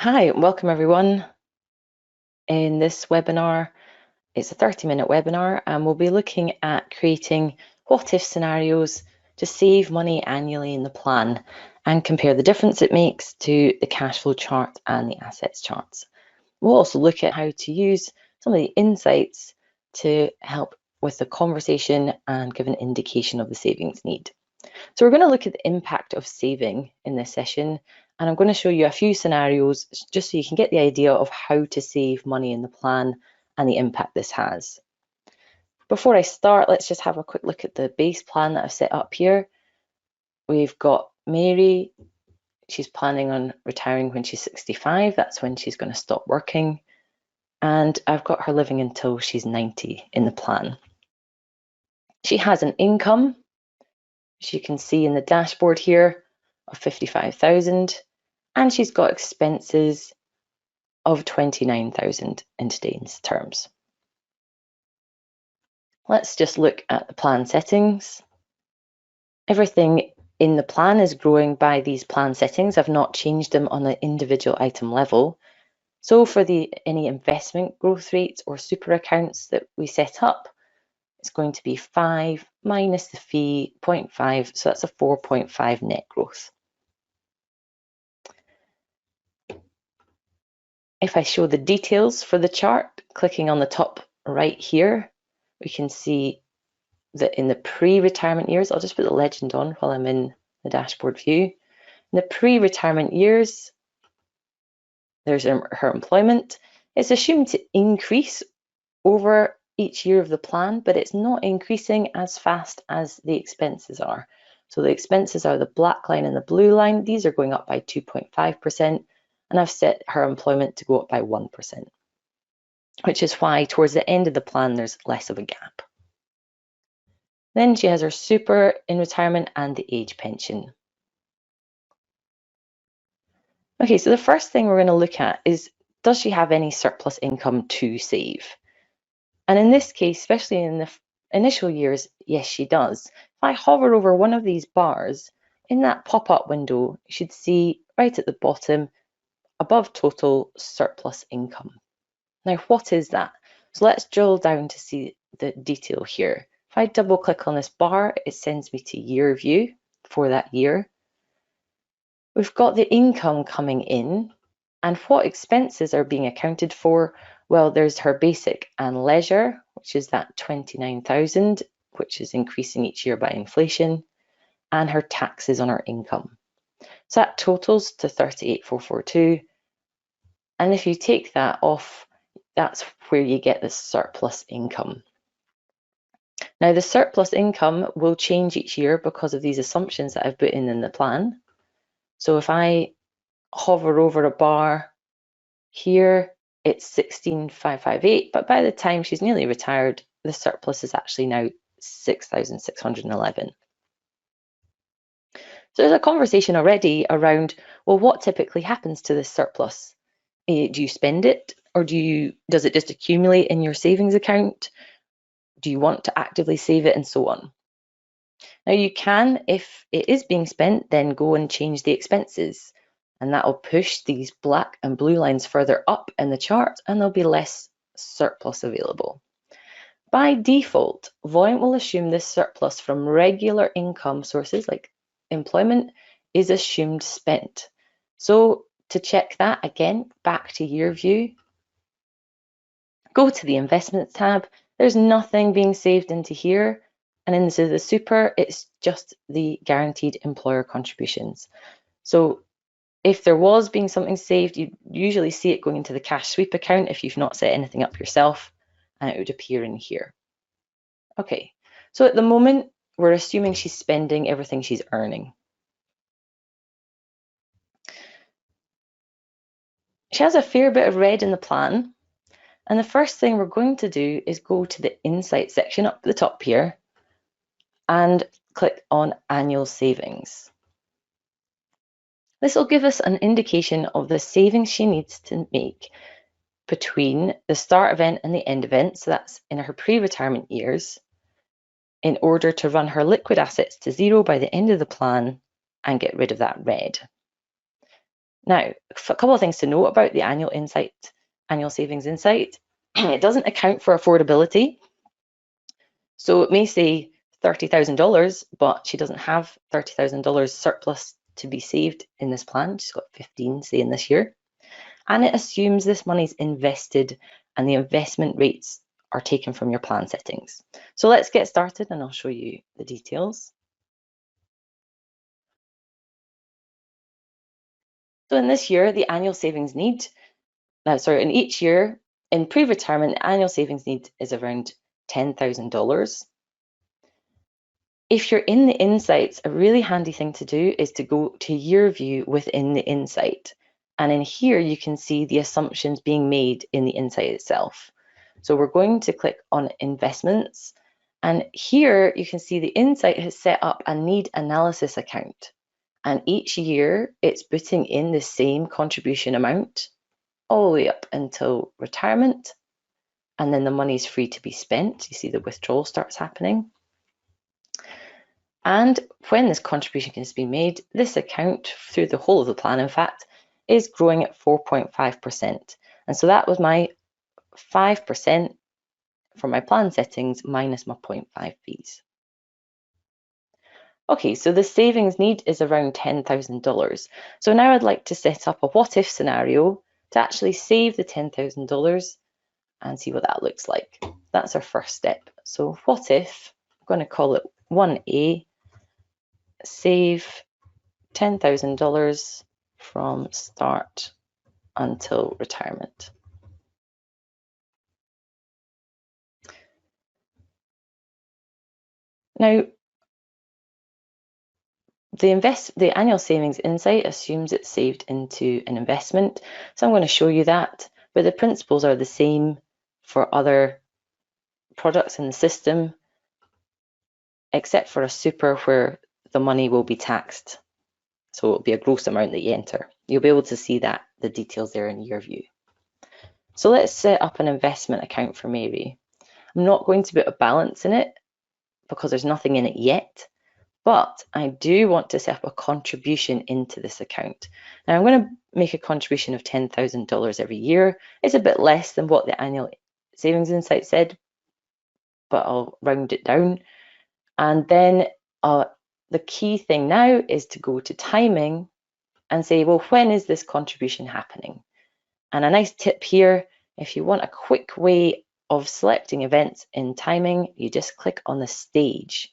Hi, and welcome everyone. In this webinar, it's a 30-minute webinar, and we'll be looking at creating what-if scenarios to save money annually in the plan and compare the difference it makes to the cash flow chart and the assets charts. We'll also look at how to use some of the insights to help with the conversation and give an indication of the savings need. So we're going to look at the impact of saving in this session, and I'm going to show you a few scenarios just so you can get the idea of how to save money in the plan and the impact this has. Before I start, let's just have a quick look at the base plan that I've set up here. We've got Mary. She's planning on retiring when she's 65. That's when she's going to stop working. And I've got her living until she's 90 in the plan. She has an income, as you can see in the dashboard here, of 55,000, and she's got expenses of 29,000 in today's terms. Let's just look at the plan settings. Everything in the plan is growing by these plan settings. I've not changed them on the individual item level. So for any investment growth rates or super accounts that we set up, it's going to be 5 minus the fee, 0.5, so that's a 4.5 net growth. If I show the details for the chart, clicking on the top right here, we can see that in the pre-retirement years, I'll just put the legend on while I'm in the dashboard view. In the pre-retirement years, there's her employment. It's assumed to increase over each year of the plan, but it's not increasing as fast as the expenses are. So the expenses are the black line and the blue line. These are going up by 2.5%, and I've set her employment to go up by 1%, which is why towards the end of the plan, there's less of a gap. Then she has her super in retirement and the age pension. Okay, so the first thing we're going to look at is, does she have any surplus income to save? And in this case, especially in the initial years, yes, she does. If I hover over one of these bars, in that pop-up window, you should see right at the bottom, above total surplus income. Now, what is that? So let's drill down to see the detail here. If I double click on this bar, it sends me to year view for that year. We've got the income coming in, and what expenses are being accounted for? Well, there's her basic and leisure, which is that 29,000, which is increasing each year by inflation, and her taxes on her income. So that totals to 38,442. And if you take that off, that's where you get the surplus income. Now, the surplus income will change each year because of these assumptions that I've put in the plan. So if I hover over a bar here, it's 16,558, but by the time she's nearly retired, the surplus is actually now 6,611. So there's a conversation already around, well, what typically happens to this surplus? Do you spend it, or does it just accumulate in your savings account? Do you want to actively save it, and so on? Now you can, if it is being spent, then go and change the expenses, and that will push these black and blue lines further up in the chart, and there'll be less surplus available. By default, Voyant will assume this surplus from regular income sources like employment is assumed spent. So to check that, again, back to year view, go to the investments tab. There's nothing being saved into here. And into the super, it's just the guaranteed employer contributions. So if there was being something saved, you'd usually see it going into the cash sweep account if you've not set anything up yourself, and it would appear in here. Okay, so at the moment, we're assuming she's spending everything she's earning. She has a fair bit of red in the plan, and the first thing we're going to do is go to the Insight section up at the top here and click on Annual Savings. This will give us an indication of the savings she needs to make between the start event and the end event, so that's in her pre-retirement years, in order to run her liquid assets to zero by the end of the plan and get rid of that red. Now, a couple of things to note about the annual savings insight. It doesn't account for affordability. So it may say $30,000, but she doesn't have $30,000 surplus to be saved in this plan. She's got 15, say, in this year. And it assumes this money's invested and the investment rates are taken from your plan settings. So let's get started and I'll show you the details. So in this year, the annual savings need, in each year, in pre-retirement, the annual savings need is around $10,000. If you're in the insights, a really handy thing to do is to go to year view within the insight. And in here, you can see the assumptions being made in the insight itself. So we're going to click on investments. And here you can see the insight has set up a need analysis account. And each year it's putting in the same contribution amount all the way up until retirement. And then the money's free to be spent. You see the withdrawal starts happening. And when this contribution has been made, this account, through the whole of the plan, in fact, is growing at 4.5%. And so that was my 5% from my plan settings minus my 0.5 fees. Okay, so the savings need is around $10,000. So now I'd like to set up a what if scenario to actually save the $10,000 and see what that looks like. That's our first step. So what if, I'm going to call it 1A, save $10,000 from start until retirement. Now, the annual savings insight assumes it's saved into an investment. So I'm going to show you that, but the principles are the same for other products in the system, except for a super where the money will be taxed. So it'll be a gross amount that you enter. You'll be able to see that, the details there in year view. So let's set up an investment account for Mary. I'm not going to put a balance in it because there's nothing in it yet, but I do want to set up a contribution into this account. Now I'm going to make a contribution of $10,000 every year. It's a bit less than what the annual savings insight said, but I'll round it down. And then the key thing now is to go to timing and say, well, when is this contribution happening? And a nice tip here, if you want a quick way of selecting events in timing, you just click on the stage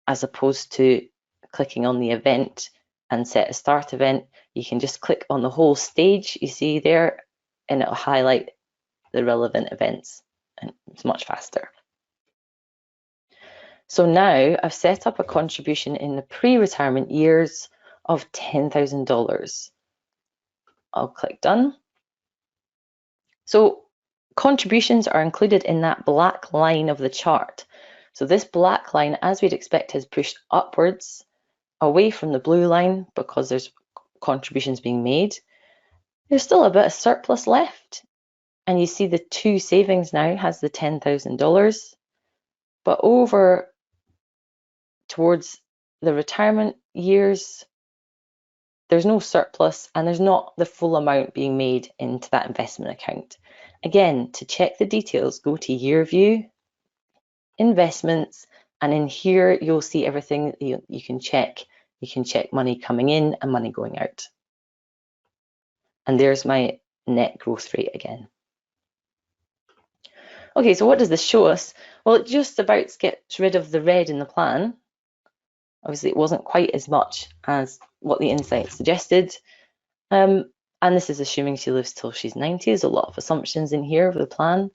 as opposed to clicking on the event and set a start event. You can just click on the whole stage you see there and it'll highlight the relevant events, and it's much faster. So now I've set up a contribution in the pre-retirement years of $10,000. I'll click done. So contributions are included in that black line of the chart. So this black line, as we'd expect, has pushed upwards away from the blue line because there's contributions being made. There's still a bit of surplus left. And you see the two savings now has the $10,000. But over towards the retirement years, there's no surplus and there's not the full amount being made into that investment account. Again, to check the details, go to year view, investments, and in here you'll see everything that you can check. You can check money coming in and money going out. And there's my net growth rate again. Okay, so what does this show us? Well, it just about gets rid of the red in the plan. Obviously, it wasn't quite as much as what the insight suggested. And this is assuming she lives till she's 90. There's a lot of assumptions in here of the plan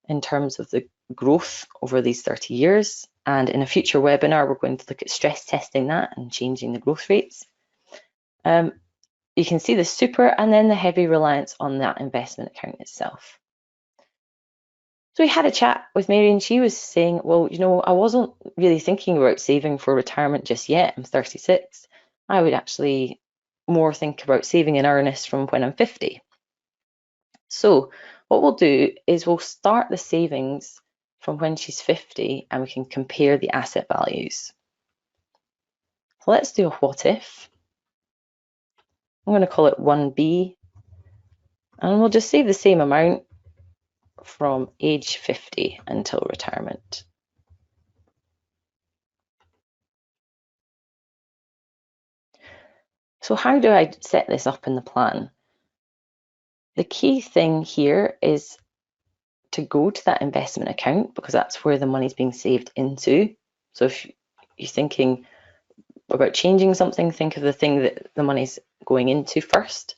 in terms of the growth over these 30 years. And in a future webinar, we're going to look at stress testing that and changing the growth rates. You can see the super and then the heavy reliance on that investment account itself. So we had a chat with Mary and she was saying, well, you know, I wasn't really thinking about saving for retirement just yet. I'm 36. I would actually more think about saving in earnest from when I'm 50. So what we'll do is we'll start the savings from when she's 50 and we can compare the asset values. So let's do a what if. I'm going to call it 1B, and we'll just save the same amount from age 50 until retirement. So how do I set this up in the plan? The key thing here is to go to that investment account, because that's where the money's being saved into. So if you're thinking about changing something, think of the thing that the money's going into first.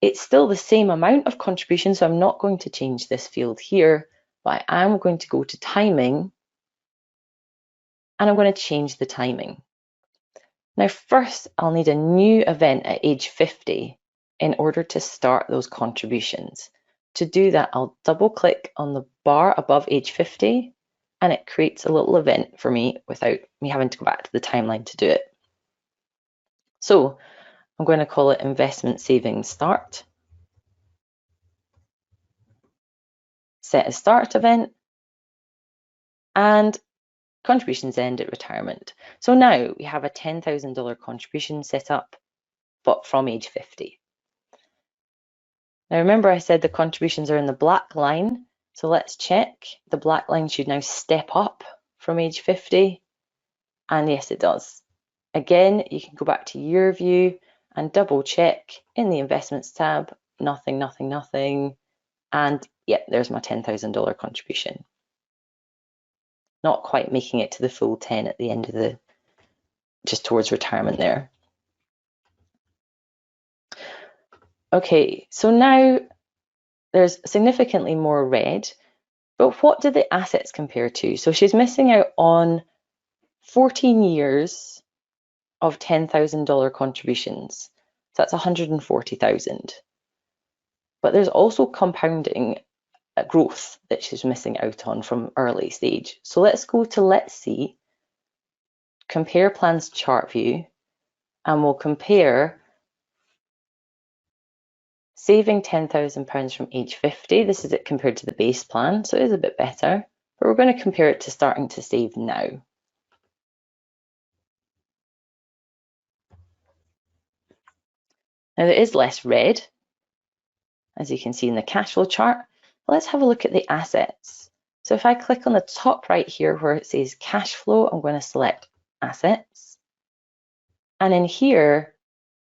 It's still the same amount of contribution, so I'm not going to change this field here, but I am going to go to timing, and I'm going to change the timing. Now, first, I'll need a new event at age 50 in order to start those contributions. To do that, I'll double click on the bar above age 50, and it creates a little event for me without me having to go back to the timeline to do it. So I'm going to call it investment savings start. Set a start event, and contributions end at retirement. So now we have a $10,000 contribution set up, but from age 50. Now remember I said the contributions are in the black line, so let's check. The black line should now step up from age 50, and yes, it does. Again, you can go back to your view and double check in the investments tab, nothing, nothing, nothing, and yeah, there's my $10,000 contribution. Not quite making it to the full 10 at the end of just towards retirement there. Okay, so now there's significantly more red, but what do the assets compare to? So she's missing out on 14 years of $10,000 contributions. So that's 140,000. But there's also compounding growth that she's missing out on from early stage. So let's go to Let's See, compare plans chart view, and we'll compare saving £10,000 from age 50. This is it compared to the base plan, so it is a bit better, but we're going to compare it to starting to save now. Now there is less red, as you can see in the cash flow chart. Let's have a look at the assets. So if I click on the top right here where it says cash flow, I'm going to select assets. And in here,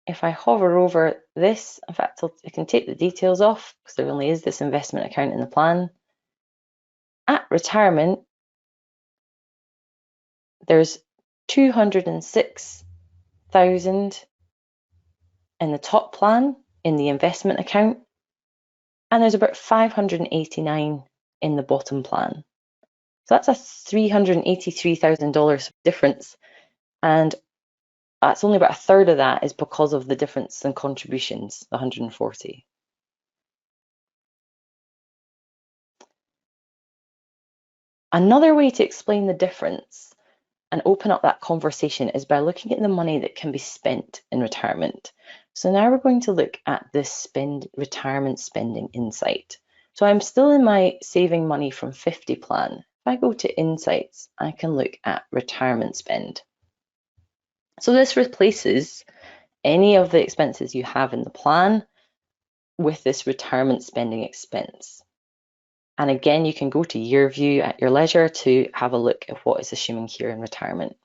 if I hover over this, in fact, I can take the details off because there only is this investment account in the plan. At retirement, there's 206,000 in the top plan in the investment account, and there's about 589 in the bottom plan. So that's a $383,000 difference, and that's only about a third of that is because of the difference in contributions, the 140. Another way to explain the difference and open up that conversation is by looking at the money that can be spent in retirement. So now we're going to look at this retirement spending insight. So I'm still in my saving money from 50 plan. If I go to insights, I can look at retirement spend. So this replaces any of the expenses you have in the plan with this retirement spending expense. And again, you can go to your view at your leisure to have a look at what is assuming here in retirement.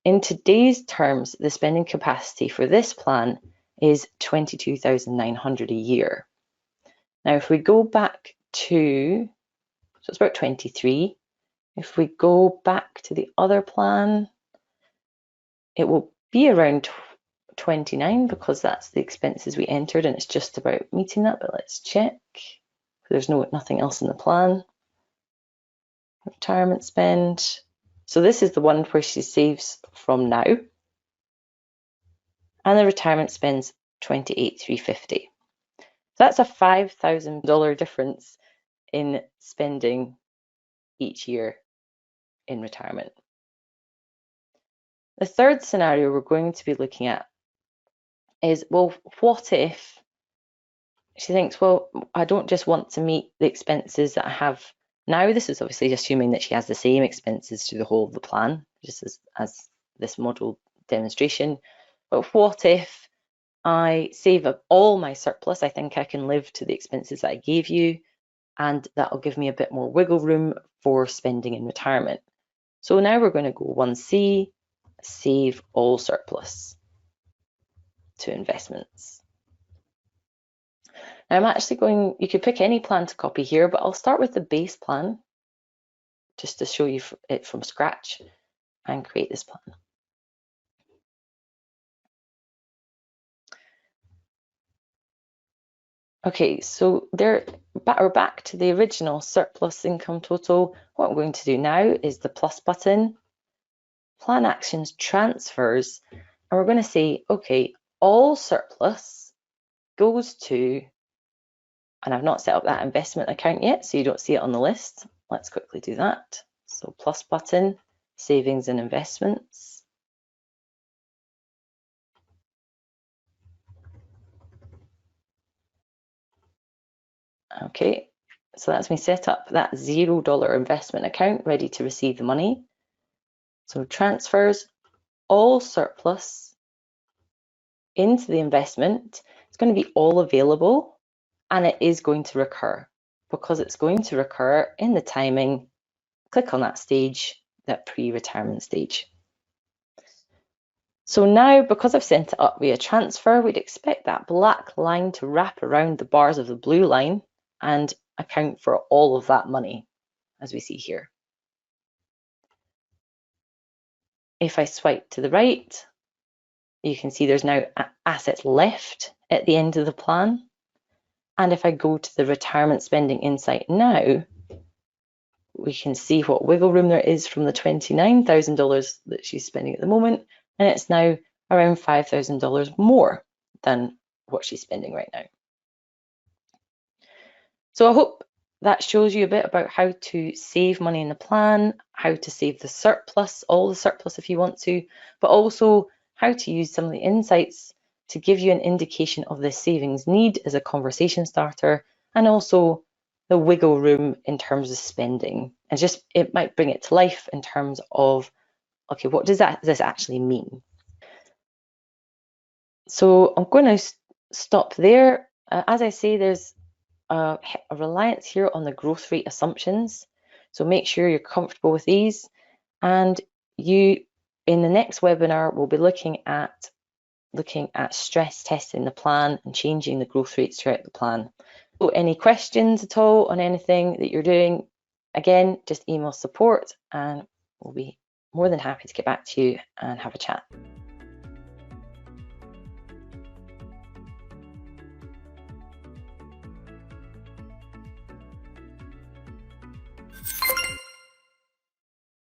In today's terms, the spending capacity for this plan is 22,900 a year. Now, if we go back to, so it's about 23. If we go back to the other plan, it will be around 29 because that's the expenses we entered and it's just about meeting that, but let's check. There's nothing else in the plan. Retirement spend. So this is the one where she saves from now. And the retirement spends $28,350. So that's a $5,000 difference in spending each year in retirement. The third scenario we're going to be looking at is, well, what if she thinks, well, I don't just want to meet the expenses that I have now. This is obviously assuming that she has the same expenses through the whole of the plan, just as this model demonstration. But what if I save up all my surplus. I think I can live to the expenses that I gave you, and that'll give me a bit more wiggle room for spending in retirement. So now we're going to go 1C, save all surplus to investments. Now I'm actually going, you could pick any plan to copy here, but I'll start with the base plan just to show you it from scratch and create this plan. Okay, so we're back to the original surplus income total. What I'm going to do now is the plus button, plan actions transfers, and we're going to say, okay, all surplus goes to, and I've not set up that investment account yet, so you don't see it on the list. Let's quickly do that. So plus button, savings and investments. Okay, so that's me set up that $0 investment account ready to receive the money. So transfers all surplus into the investment. It's going to be all available, and it is going to recur. Because it's going to recur in the timing, click on that stage, that pre-retirement stage. So now, because I've sent it up via transfer, we'd expect that black line to wrap around the bars of the blue line and account for all of that money, as we see here. If I swipe to the right, you can see there's now assets left at the end of the plan. And if I go to the retirement spending insight now, we can see what wiggle room there is from the $29,000 that she's spending at the moment, and it's now around $5,000 more than what she's spending right now. So I hope that shows you a bit about how to save money in the plan, how to save the surplus, all the surplus if you want to, but also how to use some of the insights to give you an indication of the savings need as a conversation starter, and also the wiggle room in terms of spending. And just, it might bring it to life in terms of, okay, what does this actually mean? So I'm going to stop there. As I say, there's a reliance here on the growth rate assumptions. So make sure you're comfortable with these. And you, in the next webinar, will be looking at stress testing the plan and changing the growth rates throughout the plan. So any questions at all on anything that you're doing, again, just email support and we'll be more than happy to get back to you and have a chat.